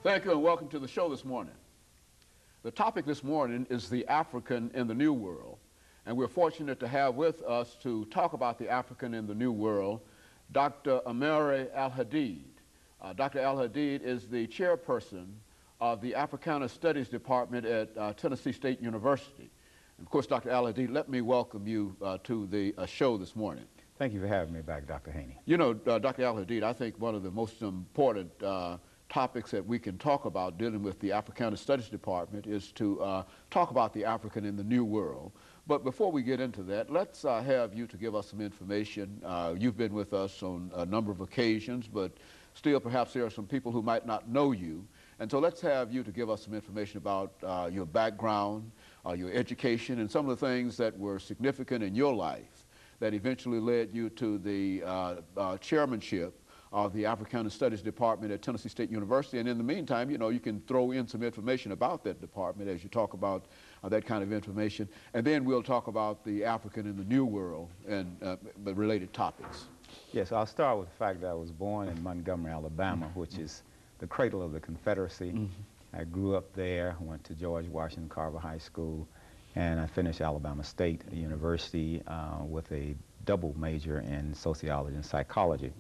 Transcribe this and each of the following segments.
Thank you and welcome to the show this morning. The topic this morning is the African in the New World, and we're fortunate to have with us to talk about the African in the New World, Dr. AAl-Hadid. Dr. Al-Hadid is the chairperson of the Africana Studies Department at Tennessee State University. And of course, Dr. Al-Hadid, let me welcome you to the show this morning. Thank you for having me back, Dr. Haney. You know, Dr. Al-Hadid, I think one of the most important topics that we can talk about dealing with the Africana Studies Department is to talk about the African in the New World. But before we get into that, let's have you to give us some information. You've been with us on a number of occasions, but still perhaps there are some people who might not know you. And so let's have you to give us some information about your background, your education, and some of the things that were significant in your life that eventually led you to the chairmanship of the Africana Studies Department at Tennessee State University. And in the meantime, you know, you can throw in some information about that department as you talk about that kind of information. And then we'll talk about the African in the New World and the related topics. Yes, I'll start with the fact that I was born in Montgomery, Alabama, which is the cradle of the Confederacy. I grew up there, went to George Washington Carver High School, and I finished Alabama State University with a double major in sociology and psychology.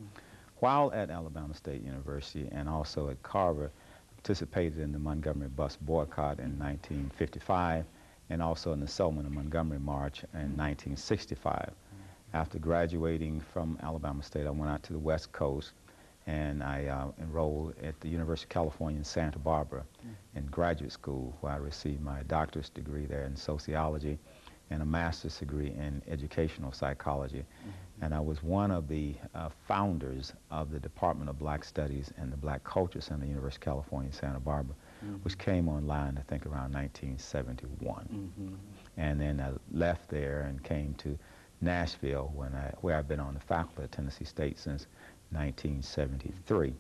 While at Alabama State University and also at Carver, participated in the Montgomery bus boycott in 1955 and also in the Selma and Montgomery March in 1965. After graduating from Alabama State, I went out to the West Coast and I enrolled at the University of California in Santa Barbara in graduate school, where I received my doctorate degree there in sociology and a master's degree in educational psychology. And I was one of the founders of the Department of Black Studies and the Black Culture Center at the University of California in Santa Barbara, which came online, I think, around 1971. And then I left there and came to Nashville, where I've been on the faculty at Tennessee State since 1973.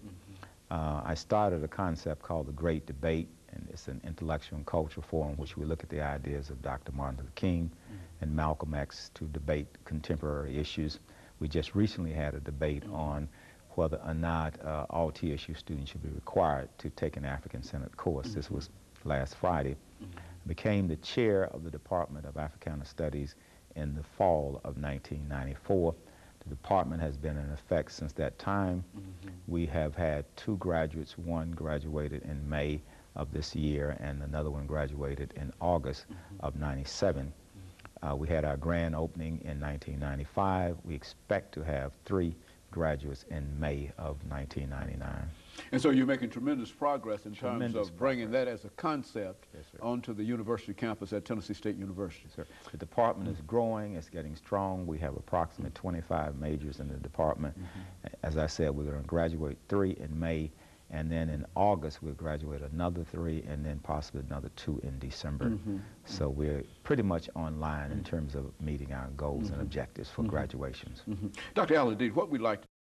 I started a concept called the Great Debate, and it's an intellectual and cultural forum in which we look at the ideas of Dr. Martin Luther King and Malcolm X to debate contemporary issues. We just recently had a debate on whether or not all TSU students should be required to take an African-centered course. This was last Friday. I became the chair of the Department of Africana Studies in the fall of 1994. The department has been in effect since that time. We have had 2 graduates. One graduated in May of this year, and another one graduated in August of '97. We had our grand opening in 1995. We expect to have 3 graduates in May of 1999. And so you're making tremendous progress in terms of bringing that as a concept onto the university campus at Tennessee State University. Yes, sir. The department is growing, it's getting strong. We have approximately 25 majors in the department. As I said, we're going to graduate 3 in May, and then in August we'll graduate another 3, and then possibly another 2 in December. So we're pretty much online in terms of meeting our goals and objectives for graduations. Dr. Al-Hadid, what we'd like